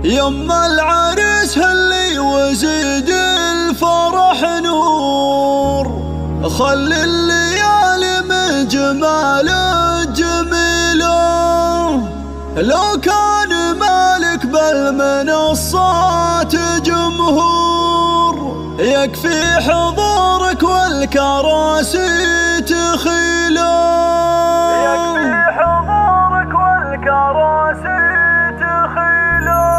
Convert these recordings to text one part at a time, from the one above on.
يما العريس هلي وزيد الفرح نور، خلي الليالي من جمالك جميلة. لو كان مالك بالمنصات جمهور، يكفي حضورك والكراسي تخيله. يكفي حضورك والكراسي تخيله.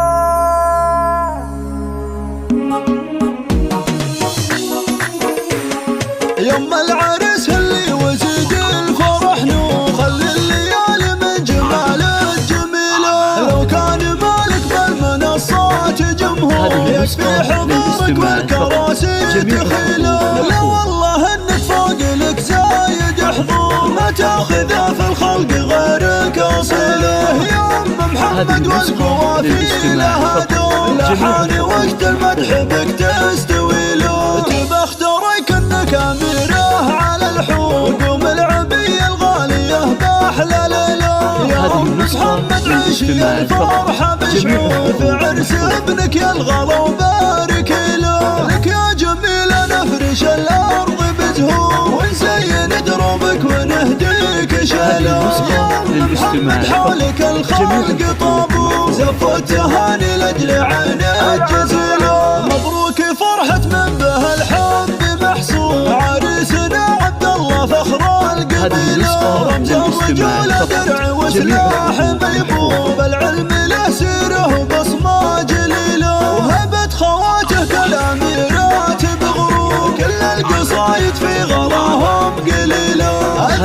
يما العريس هلي وزيد الفرح نور، خلي الليالي من جمالك جميلة. لو كان مالك بالمنصات جمهور، يكفي حضورك والكراسي تخيله. لا والله انك فوق لك زايد حضور، ما تاخذه في الخلق غيرك اصيله. يا ام محمد والقوافي لها دور، لحاني وقت المدح بك تستوي له. بختارك انك اميره على الحور، قوم العبيه الغاليه باحلى ليله. يا ام محمد عيشي الفرحه بشعور، في عرس ابنك يا الغلا وبارك له. لك يا جميله نفرش الارض بزهور، ونزين دروبك ونهديك شهله. يا ام محمد حولك الخلق طابور، زفوا التهاني لاجل عينك جزيله. مبروك فرحه من به الحب محصور، عريسنا عبد الله فخر القبيله. رمز الرجوله درع وسلاح ميبوب، العلم له سيره وبصمه جليله. وهبت خواته كالاميرات بغرور، كل القصايد في غلاهم قليله.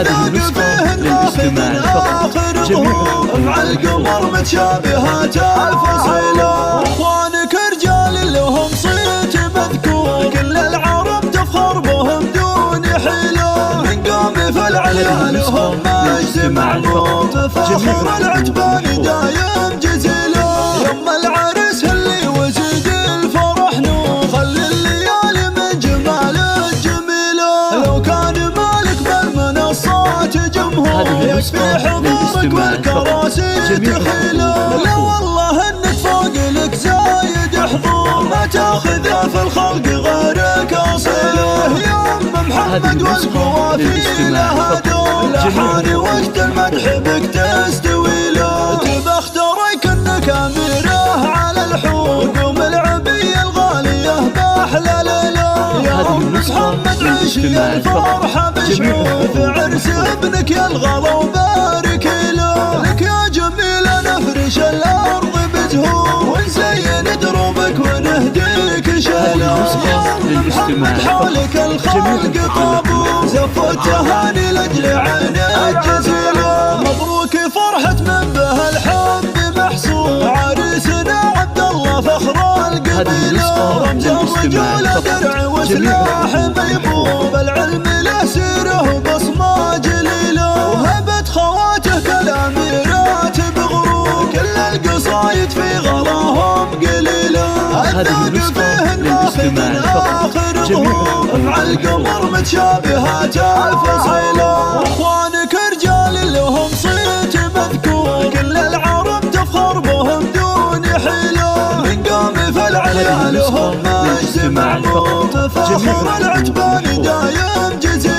الذوق فيه الناخذ من اخر ظهور، مع القمر متشابهات الفصيله. اخوانك رجال لهم صيت مذكور، كل العرب تفخر بهم دون حيله. من قوم في العليا لهم مجد معلوم، فخر العتبان دايم جزيله. يما العريس هلي وزيد الفرح نور، خلي الليالي من جمالك جميله. لو كان مالك بالمنصات جمهور، يكفي حضورك والكراسي تخيله. لا والله انك فوق لك زايد حضور، ما تاخذه في الخلق غيرك اصيله. يا ام محمد والقوافي لها دور، لحاني وقت المدح بك تستوي له. بختارك انك اميره على الحور، قوم العبيه الغاليه باحلى ليله. يا ام محمد عيشي الفرحه بشعور، في عرس ابنك يا الغلا وبارك له. لك يا جميله نفرش الارض بزهور، ونزين دروبك ونهديك شهله. يا ام محمد حولك الخلق طابور، زفوا التهاني لاجل عينك جزيله. مبروك فرحه من به الحب محصور، عريسنا عبد الله فخر القبيله. رمز الرجوله درع وسلاح ميبوب، العلم له سيره وبصمه جليله. وهبت خواته كالاميرات بغرور، كل القصايد في غلاهم قليله. الذوق فيه الناخذ من اخر ظهور، مع القمر متشابهات الفصيله. اخوانك رجال لهم صيت مذكور، كل العرب تفخر بهم دون حيله. من قوم في العليا لهم مجد معلوم، فخر العتبان دايم جزيله.